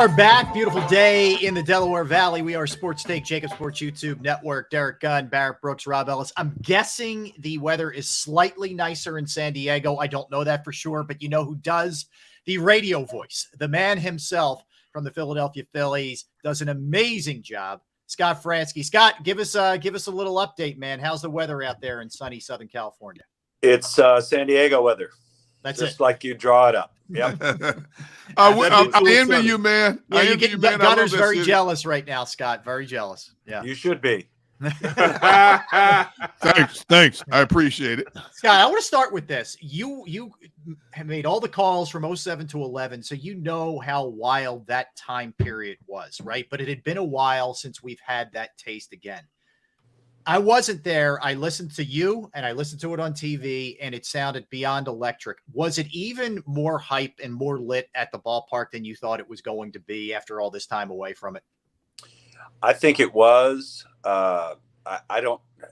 Are back. Beautiful day in the Delaware Valley. We are Sports Take, JAKIB Sports YouTube Network. Derek Gunn, Barrett Brooks, Rob Ellis. I'm guessing the weather is slightly nicer in San Diego. I don't know that for sure, but you know who does? The radio voice, the man himself from the Philadelphia Phillies, does an amazing job. Scott Franzke. Scott, give us a little update, man. How's the weather out there in sunny Southern California? It's San Diego weather. That's just it. like you draw it up. Yep. I envy you, man. Yeah, Gunner's very jealous right now, Scott. Very jealous. Yeah, you should be. Thanks. I appreciate it. Scott, I want to start with this. You have made all the calls from 07 to 11, so you know how wild that time period was, right? But it had been a while since we've had that taste again. I wasn't there. I listened to you and I listened to it on TV and it sounded beyond electric. Was it even more hype and more lit at the ballpark than you thought it was going to be after all this time away from it? I think it was.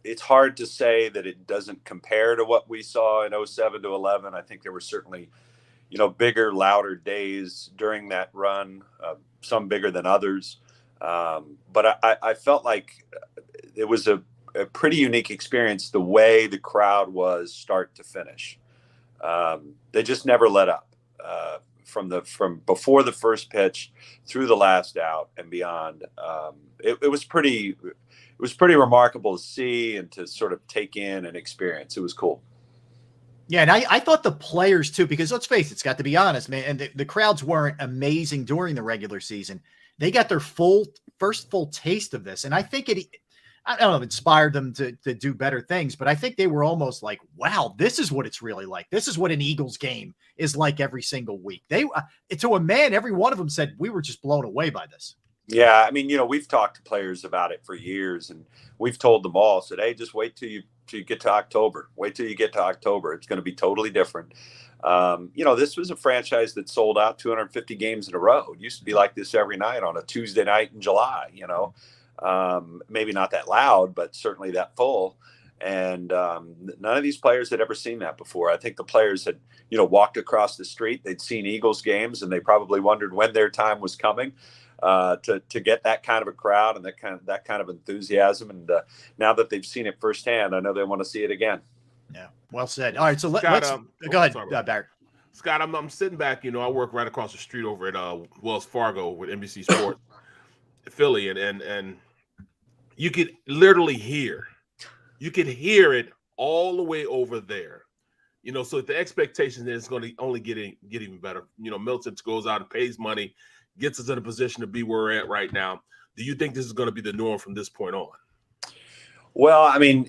It's hard to say that it doesn't compare to what we saw in 07 to 11. I think there were certainly, bigger, louder days during that run, some bigger than others. But I felt like it was a pretty unique experience, the way the crowd was start to finish. They just never let up from before the first pitch through the last out and beyond. It was pretty remarkable to see and to sort of take in and experience. It was cool. Yeah, and I thought the players too, because let's face it, it's got to be honest, man, and the crowds weren't amazing during the regular season. They got their first full taste of this, and I think I don't know if it inspired them to do better things, but I think they were almost like, wow, this is what it's really like. This is what an Eagles game is like every single week. To a man, every one of them said, we were just blown away by this. Yeah. I mean, we've talked to players about it for years and we've told them all, said, hey, just wait till you get to October. Wait till you get to October. It's going to be totally different. This was a franchise that sold out 250 games in a row. It used to be like this every night on a Tuesday night in July, maybe not that loud, but certainly that full. And none of these players had ever seen that before. I think the players had, walked across the street. They'd seen Eagles games and they probably wondered when their time was coming to get that kind of a crowd and that kind of enthusiasm. And now that they've seen it firsthand, I know they want to see it again. Yeah, well said. All right, so let's go ahead, Barrett. Scott, I'm sitting back. I work right across the street over at Wells Fargo with NBC Sports, Philly, and you could literally hear it all the way over there. So the expectation is it's going to only get even better. Milton goes out and pays money, gets us in a position to be where we're at right now. Do you think this is going to be the norm from this point on? Well, I mean,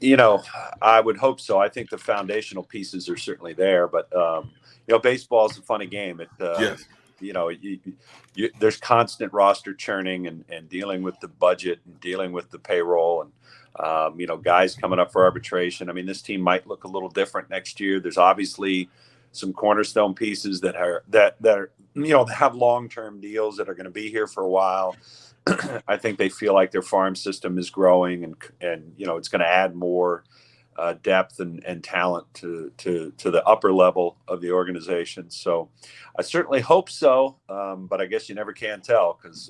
I would hope so. I think the foundational pieces are certainly there, but baseball is a funny game. Yes. There's constant roster churning and dealing with the budget and dealing with the payroll and, guys coming up for arbitration. I mean, this team might look a little different next year. There's obviously some cornerstone pieces that are have long-term deals that are going to be here for a while. I think they feel like their farm system is growing and it's going to add more depth and talent to the upper level of the organization. So I certainly hope so. But I guess you never can tell because,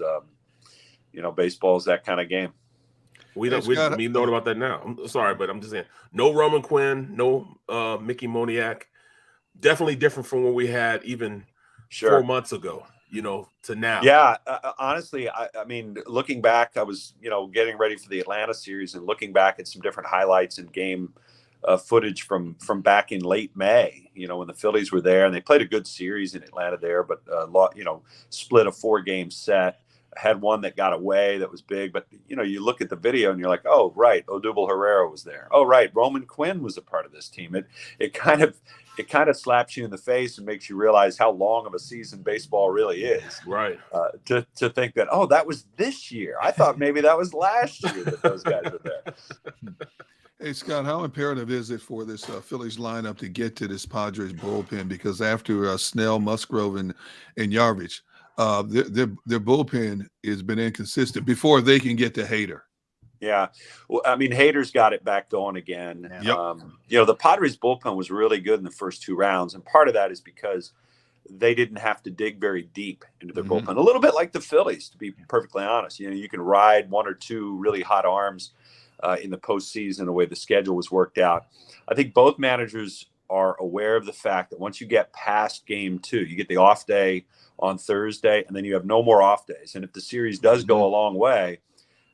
baseball is that kind of game. We know about that now. I'm sorry, but I'm just saying no Roman Quinn, no Mickey Moniak. Definitely different from what we had even 4 months ago, to now. Yeah. Honestly, I mean, looking back, I was, getting ready for the Atlanta series and looking back at some different highlights and game footage from back in late May, when the Phillies were there and they played a good series in Atlanta there, but, split a 4-game set, had one that got away that was big. But, you look at the video and you're like, oh, right, Odubel Herrera was there. Oh, right, Roman Quinn was a part of this team. It kind of slaps you in the face and makes you realize how long of a season baseball really is. Right. To think that, oh, that was this year. I thought maybe that was last year that those guys were there. Hey, Scott, how imperative is it for this Phillies lineup to get to this Padres bullpen? Because after Snell, Musgrove, and Yarvich, their bullpen has been inconsistent before they can get to Hader. Yeah. Well, I mean, Hader's got it back going again. Yep. The Padres bullpen was really good in the first 2 rounds. And part of that is because they didn't have to dig very deep into their bullpen. A little bit like the Phillies, to be perfectly honest. You know, you can ride one or two really hot arms in the postseason, the way the schedule was worked out. I think both managers are aware of the fact that once you get past game 2, you get the off day on Thursday, and then you have no more off days. And if the series does go a long way,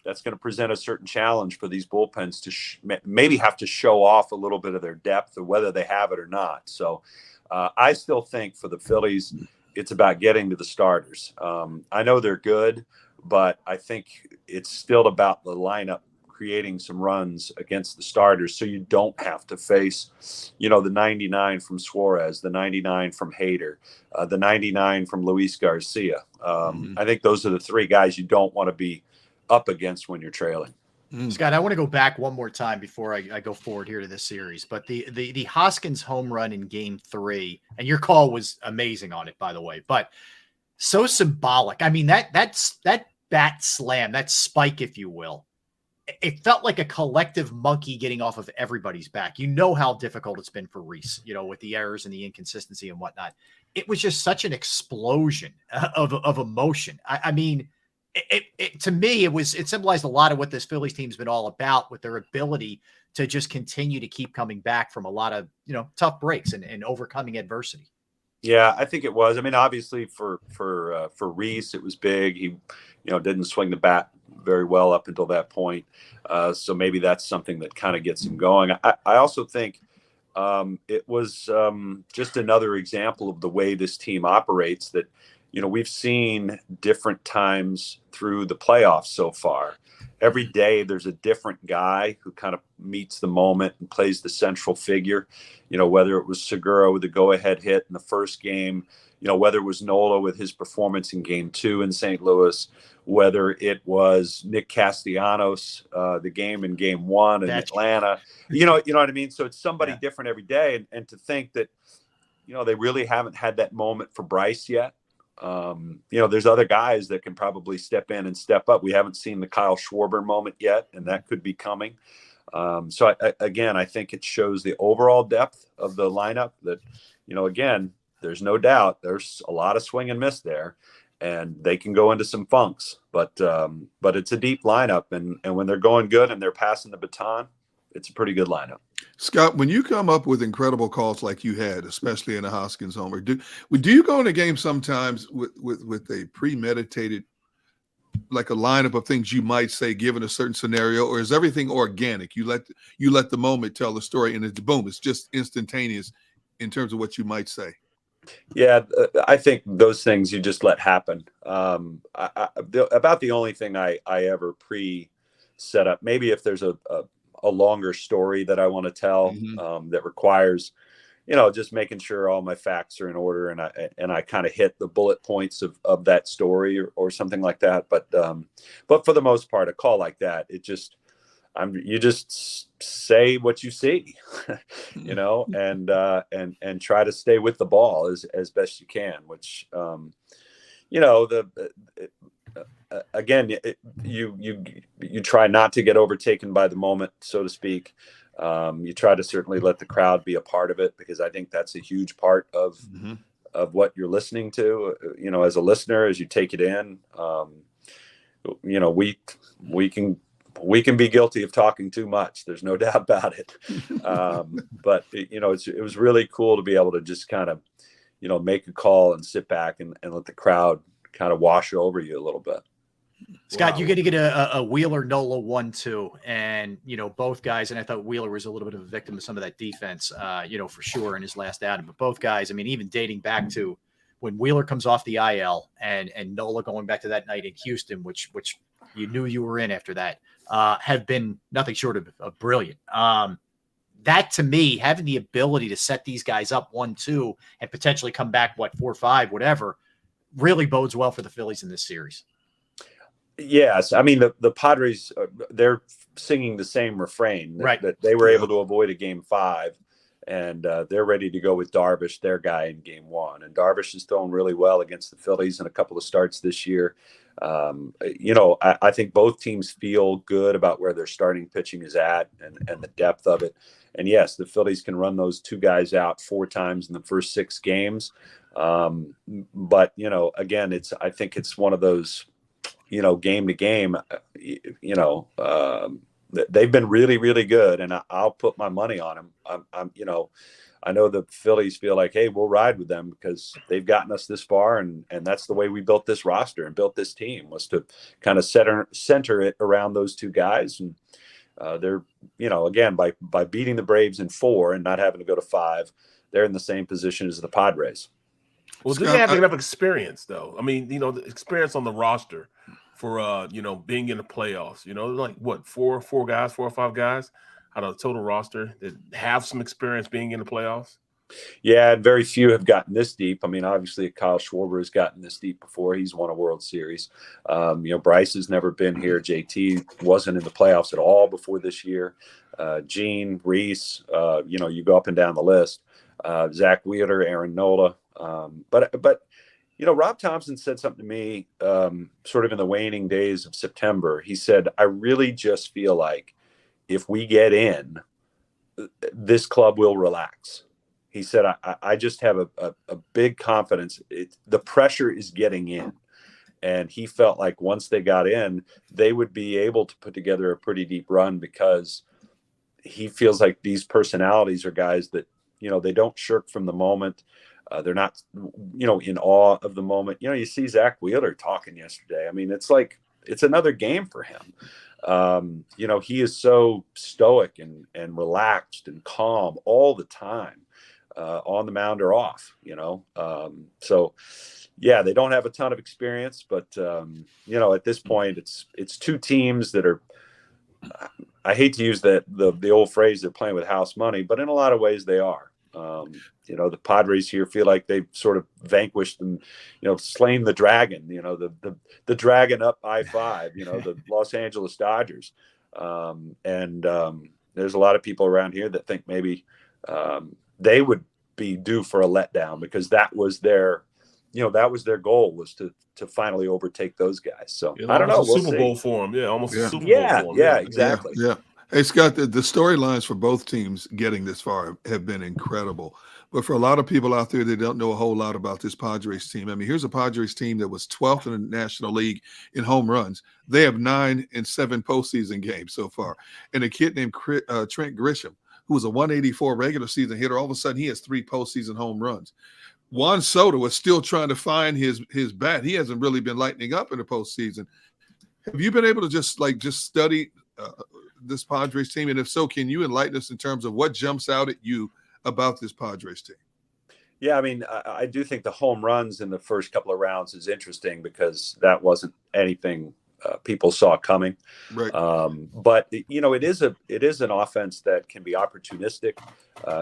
that's going to present a certain challenge for these bullpens to maybe have to show off a little bit of their depth, or whether they have it or not. So I still think for the Phillies, it's about getting to the starters. I know they're good, but I think it's still about the lineup creating some runs against the starters, so you don't have to face, you know, the 99 from Suarez, the 99 from Hader, the 99 from Luis Garcia. I think those are the 3 guys you don't want to be up against when you're trailing. Scott, I want to go back one more time before I go forward here to this series, but the Hoskins home run in game 3, and your call was amazing on it, by the way, but so symbolic. I mean, that bat slam, that spike, if you will, it felt like a collective monkey getting off of everybody's back. You know how difficult it's been for Reese, you know, with the errors and the inconsistency and whatnot. It was just such an explosion of emotion. I mean, to me, it symbolized a lot of what this Phillies team's been all about, with their ability to just continue to keep coming back from a lot of, you know, tough breaks and overcoming adversity. Yeah, I think it was. I mean, obviously for Reese, it was big. He, you know, didn't swing the bat very well up until that point. So maybe that's something that kind of gets him going. I also think it was just another example of the way this team operates, that, you know, we've seen different times through the playoffs so far. Every day there's a different guy who kind of meets the moment and plays the central figure, you know, whether it was Segura with the go-ahead hit in the first game, you know, whether it was Nola with his performance in game 2 in St. Louis, whether it was Nick Castellanos, the game in game 1 in Atlanta, you know what I mean? So it's somebody different every day. And to think that, you know, they really haven't had that moment for Bryce yet. You know, there's other guys that can probably step in and step up. We haven't seen the Kyle Schwarber moment yet, and that could be coming. So I think it shows the overall depth of the lineup, that, you know, again, there's no doubt there's a lot of swing and miss there, and they can go into some funks, but it's a deep lineup, and when they're going good and they're passing the baton, it's a pretty good lineup. Scott, when you come up with incredible calls like you had, especially in a Hoskins homer, do you go in a game sometimes with a premeditated, like a lineup of things you might say given a certain scenario, or is everything organic? You let the moment tell the story, and it's boom, it's just instantaneous in terms of what you might say. Yeah, I think those things you just let happen. About the only thing I ever pre-set up, maybe if there's a longer story that I want to tell, that requires, you know, just making sure all my facts are in order, and I kind of hit the bullet points of that story or something like that. But for the most part, a call like that, you just say what you see, you know, and try to stay with the ball as best you can, which, you know, again, you try not to get overtaken by the moment, so to speak. You try to certainly let the crowd be a part of it, because I think that's a huge part of what you're listening to, you know, as a listener, as you take it in. You know, we can be guilty of talking too much. There's no doubt about it. But you know, it was really cool to be able to just kind of, you know, make a call and sit back and let the crowd kind of wash over you a little bit. Scott, Wow. you're going to get a Wheeler Nola 1-2, and, you know, both guys, and I thought Wheeler was a little bit of a victim of some of that defense, you know, for sure in his last outing, but both guys, I mean, even dating back to when Wheeler comes off the IL and Nola going back to that night in Houston, which you knew you were in after that, have been nothing short of brilliant. That, to me, having the ability to set these guys up 1-2 and potentially come back, 4-5, whatever, really bodes well for the Phillies in this series. Yes, I mean the Padres, they're singing the same refrain, right? That they were able to avoid a game 5, and they're ready to go with Darvish, their guy, in Game 1. And Darvish has thrown really well against the Phillies in a couple of starts this year. I think both teams feel good about where their starting pitching is at and the depth of it. And yes, the Phillies can run those two guys out 4 times in the first 6 games. But, again, I think it's one of those, game to game, they've been really, really good, and I'll put my money on them. I know the Phillies feel like, hey, we'll ride with them because they've gotten us this far, and that's the way we built this roster and built this team, was to kind of center it around those two guys. And they're, again, by beating the Braves in 4 and not having to go to 5, they're in the same position as the Padres. Well, do they have enough experience, though? I mean, the experience on the roster for being in the playoffs. Like what, 4 or 5 guys out of the total roster that have some experience being in the playoffs? Yeah, and very few have gotten this deep. I mean, obviously Kyle Schwarber has gotten this deep before. He's won a World Series. Bryce has never been here. JT wasn't in the playoffs at all before this year. Gene, Reese, you go up and down the list. Zach Wheeler, Aaron Nola. But Rob Thompson said something to me sort of in the waning days of September. He said, I really just feel like if we get in, this club will relax. He said, I just have a big confidence. The pressure is getting in. And he felt like once they got in, they would be able to put together a pretty deep run, because he feels like these personalities are guys that, they don't shirk from the moment. They're not, in awe of the moment. You see Zach Wheeler talking yesterday. I mean, it's like, it's another game for him. He is so stoic and relaxed and calm all the time, on the mound or off, So, yeah, they don't have a ton of experience, but, at this point, it's 2 teams that are, I hate to use the old phrase, they're playing with house money, but in a lot of ways they are. The Padres here feel like they've sort of vanquished and, slain the dragon, the dragon up I-5, the Los Angeles Dodgers. There's a lot of people around here that think maybe they would be due for a letdown, because that was their goal, was to finally overtake those guys. So I don't know. We'll Super Bowl for them. Yeah, almost a Super Bowl for them. Yeah, exactly. Yeah. Hey, Scott, the storylines for both teams getting this far have been incredible. But for a lot of people out there that don't know a whole lot about this Padres team, I mean, here's a Padres team that was 12th in the National League in home runs. They have 9 in 7 postseason games so far. And a kid named Trent Grisham, who was a 184 regular season hitter, all of a sudden he has 3 postseason home runs. Juan Soto is still trying to find his bat. He hasn't really been lighting up in the postseason. Have you been able to just study this Padres team? And if so, can you enlighten us in terms of what jumps out at you about this Padres team? Yeah, I mean, I do think the home runs in the first couple of rounds is interesting, because that wasn't anything people saw coming. Right. But it is an offense that can be opportunistic.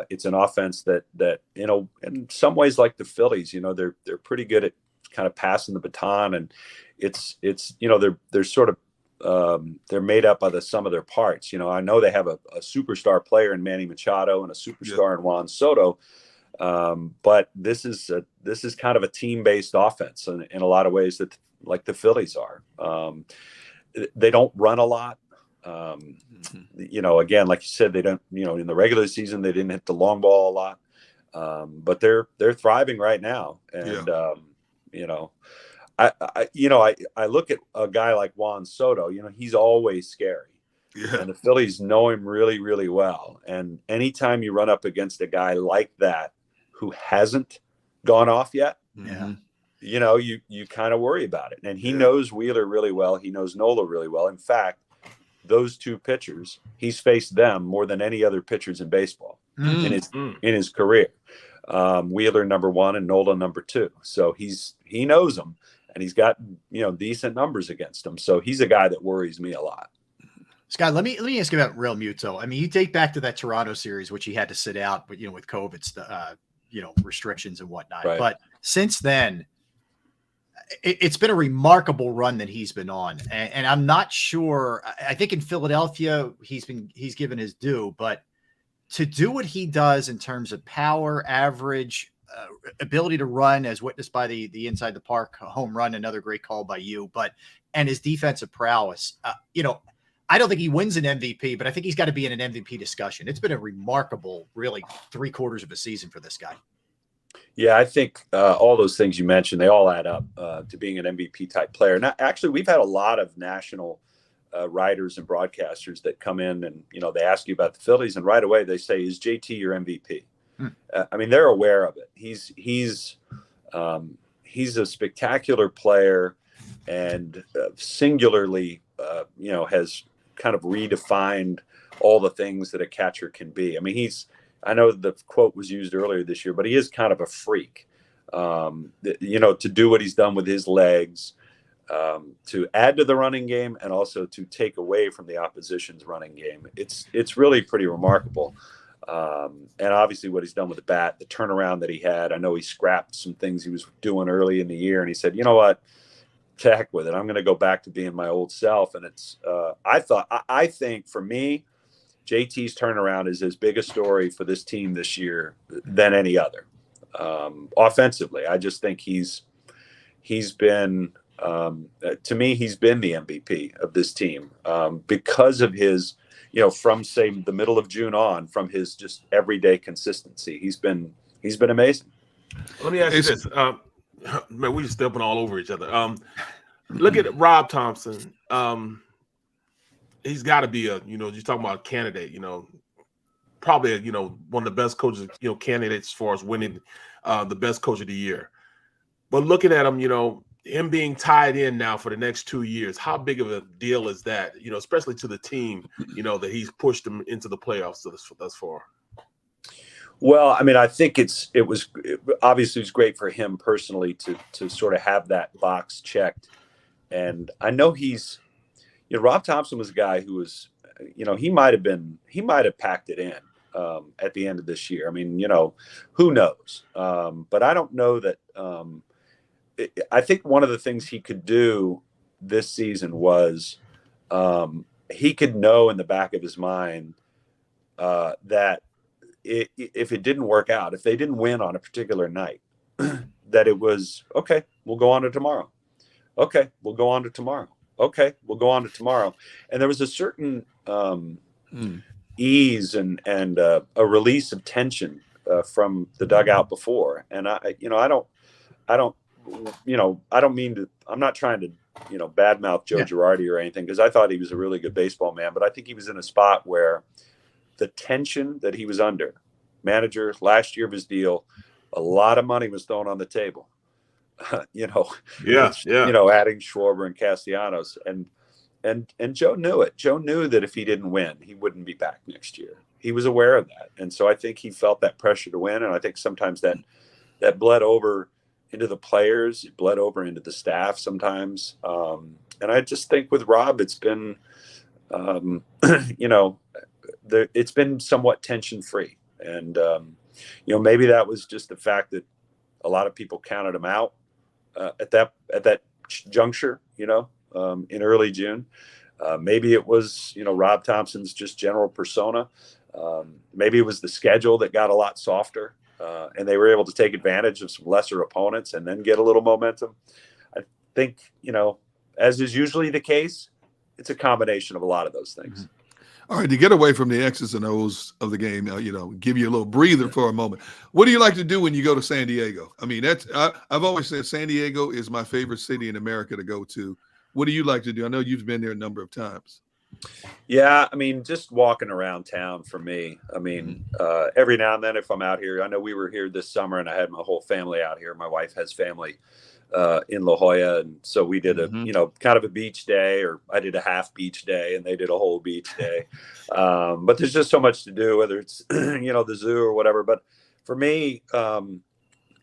It's an offense that in some ways, like the Phillies, they're pretty good at kind of passing the baton, and it's they're sort of they're made up of the sum of their parts. I know they have a superstar player in Manny Machado and a superstar in Juan Soto, but this is kind of a team-based offense in a lot of ways, that like the Phillies are. They don't run a lot. Again, like you said, they don't. In the regular season, they didn't hit the long ball a lot, but they're thriving right now, and I look at a guy like Juan Soto. He's always scary, and the Phillies know him really, really well. And anytime you run up against a guy like that who hasn't gone off yet, you kind of worry about it. And he knows Wheeler really well. He knows Nola really well. In fact, those 2 pitchers, he's faced them more than any other pitchers in baseball in his career. Wheeler number 1 and Nola number 2. So he knows them. And he's got, decent numbers against him. So he's a guy that worries me a lot. Scott, let me ask you about Realmuto. I mean, you take back to that Toronto series, which he had to sit out, but with COVID, restrictions and whatnot. Right. But since then, it's been a remarkable run that he's been on, and I'm not sure. I think in Philadelphia, he's given his due, but to do what he does in terms of power, average, ability to run, as witnessed by the inside the park home run, another great call by you, and his defensive prowess, I don't think he wins an MVP, but I think he's got to be in an MVP discussion. It's been a remarkable, really 3/4 of a season for this guy. Yeah, I think all those things you mentioned, they all add up to being an MVP type player. Now, actually, we've had a lot of national writers and broadcasters that come in and, they ask you about the Phillies, and right away they say, is JT your MVP? I mean, they're aware of it. He's a spectacular player, and singularly, has kind of redefined all the things that a catcher can be. I mean, I know the quote was used earlier this year, but he is kind of a freak, to do what he's done with his legs, to add to the running game and also to take away from the opposition's running game. It's really pretty remarkable. And obviously what he's done with the bat, the turnaround that he had. I know he scrapped some things he was doing early in the year, and he said, you know what, to heck with it. I'm going to go back to being my old self. And I think for me, JT's turnaround is as big a story for this team this year than any other. Offensively, I just think he's been, to me, he's been the MVP of this team because of his, from say the middle of June on, from his just everyday consistency. He's been amazing. Let me ask you this. Man, we just stepping all over each other. Look at Rob Thompson. He's got to be you're talking about a candidate, probably, one of the best coaches, candidates as far as winning the best coach of the year. But looking at him, him being tied in now for the next 2 years, how big of a deal is that, especially to the team, that he's pushed them into the playoffs thus far? Well, I mean, I think it was obviously it was great for him personally to sort of have that box checked. And I know Rob Thompson was a guy who was, he might have packed it in at the end of this year. I mean, who knows? But I don't know that. I think one of the things he could do this season was he could know in the back of his mind that if it didn't work out, if they didn't win on a particular night, that it was, okay, we'll go on to tomorrow. Okay, we'll go on to tomorrow. Okay, we'll go on to tomorrow. And there was a certain ease and a release of tension from the dugout before. And I don't mean to, I'm not trying to, badmouth Joe Girardi or anything, because I thought he was a really good baseball man, but I think he was in a spot where the tension that he was under, manager last year of his deal, a lot of money was thrown on the table. Adding Schwarber and Castellanos, and Joe knew it. Joe knew that if he didn't win, he wouldn't be back next year. He was aware of that, and so I think he felt that pressure to win. And I think sometimes that bled over into the players, it bled over into the staff sometimes. And I just think with Rob, it's been, it's been somewhat tension free, and maybe that was just the fact that a lot of people counted him out at that juncture, in early June. Maybe it was, Rob Thompson's just general persona. Maybe it was the schedule that got a lot softer, and they were able to take advantage of some lesser opponents and then get a little momentum. I think, as is usually the case, it's a combination of a lot of those things. All right, to get away from the X's and O's of the game, give you a little breather for a moment. What do you like to do when you go to San Diego? I mean, I've always said San Diego is my favorite city in America to go to. What do you like to do? I know you've been there a number of times. Yeah, I mean, just walking around town for me. I mean, every now and then if I'm out here, I know we were here this summer and I had my whole family out here. My wife has family in La Jolla, and so we did a kind of a beach day, or I did a half beach day and they did a whole beach day. But there's just so much to do, whether it's the zoo or whatever. But for me,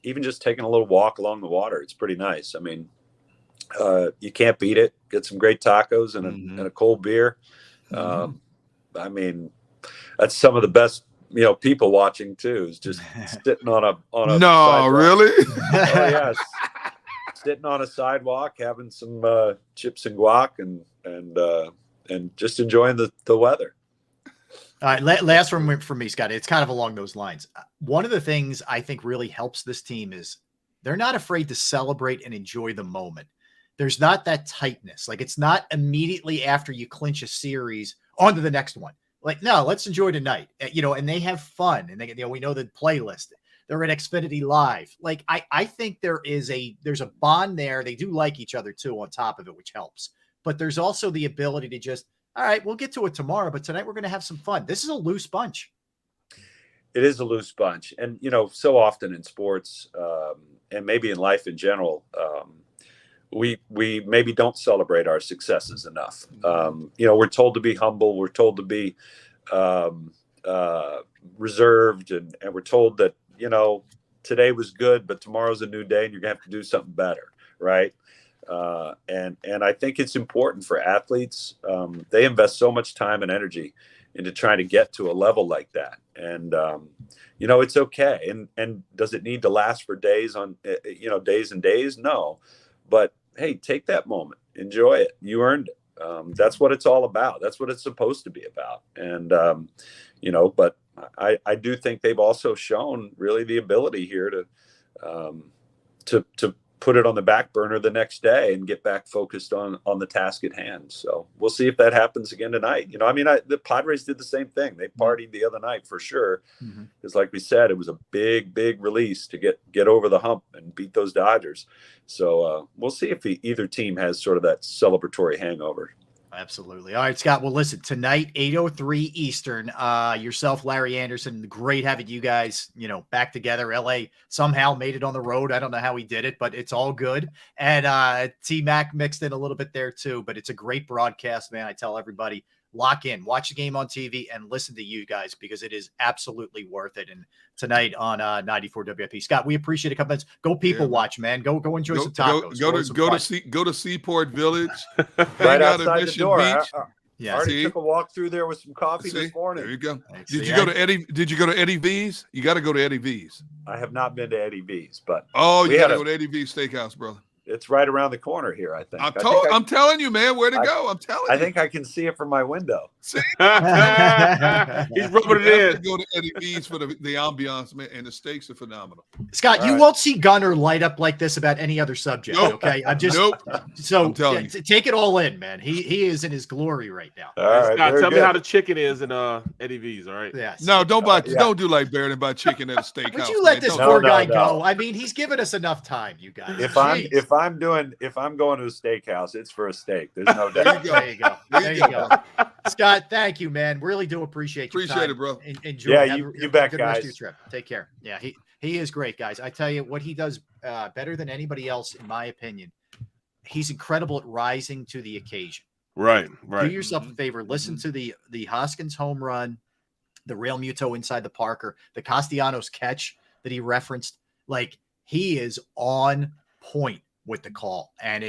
even just taking a little walk along the water, it's pretty nice. I mean, you can't beat it. Get some great tacos and a cold beer. I mean, that's some of the best people watching too, is just sitting on a no sidewalk. Really Oh yes. Sitting on a sidewalk, having some chips and guac, and just enjoying the weather. All right, last one from me, Scott. It's kind of along those lines. One of the things I think really helps this team is they're not afraid to celebrate and enjoy the moment. There's not that tightness. Like, it's not immediately after you clinch a series on to the next one. Like, no, let's enjoy tonight. And they have fun. And we know the playlist. They're at Xfinity Live. Like, I think there's a bond there. They do like each other too, on top of it, which helps. But there's also the ability to just, all right, we'll get to it tomorrow, but tonight we're going to have some fun. This is a loose bunch. It is a loose bunch. And, so often in sports and maybe in life in general, we maybe don't celebrate our successes enough. We're told to be humble. We're told to be reserved. And we're told that, today was good, but tomorrow's a new day and you're going to have to do something better. Right. And I think it's important for athletes. They invest so much time and energy into trying to get to a level like that. And, it's okay. And does it need to last for days days and days? No, but hey, take that moment, enjoy it. You earned it. That's what it's all about. That's what it's supposed to be about. And, but I do think they've also shown really the ability here to put it on the back burner the next day and get back focused on the task at hand. So we'll see if that happens again tonight. The Padres did the same thing. They partied the other night for sure. Because like we said, it was a big, big release to get over the hump and beat those Dodgers. So we'll see if either team has sort of that celebratory hangover. Absolutely. All right, Scott. Well, listen, tonight, 8:03 Eastern, yourself, Larry Anderson, great having you guys, back together. LA somehow made it on the road. I don't know how he did it, but it's all good. And T-Mac mixed in a little bit there too, but it's a great broadcast, man. I tell everybody, lock in, watch the game on TV and listen to you guys because it is absolutely worth it. And tonight on 94 WIP. Scott, we appreciate it. Come on, go people watch, man. Go enjoy some tacos. Go to Seaport Village. Right outside the door. Yeah, already took a walk through there with some coffee this morning. There you go. Did you go to Eddie V's? You got to go to Eddie V's. I have not been to Eddie V's, but you got to go to Eddie V's Steakhouse, brother. It's right around the corner here, I think. I'm telling you, man, where to go. I'm telling you. I think I can see it from my window. He's rubbing it in. Go to Eddie V's for the ambiance, man, and the steaks are phenomenal. Scott, you won't see Gunner light up like this about any other subject. Nope. Okay, So take it all in, man. He is in his glory right now. All right, Scott, tell me how the chicken is in Eddie V's. All right. Yes. No, don't do like Barrett and buy chicken at a steakhouse. Would you let this poor guy go? I mean, he's given us enough time, you guys. If I'm going to a steakhouse, it's for a steak. There's no doubt. There you go. Scott, thank you, man. Really do appreciate your time. Appreciate it, bro. Enjoy. Yeah, you bet, good guys. Rest of your trip. Take care. Yeah, he is great, guys. I tell you what he does better than anybody else, in my opinion. He's incredible at rising to the occasion. Right. Do yourself a favor. Listen to the Hoskins home run, the Realmuto inside the Parker, the Castellanos catch that he referenced. Like, he is on point with the call, and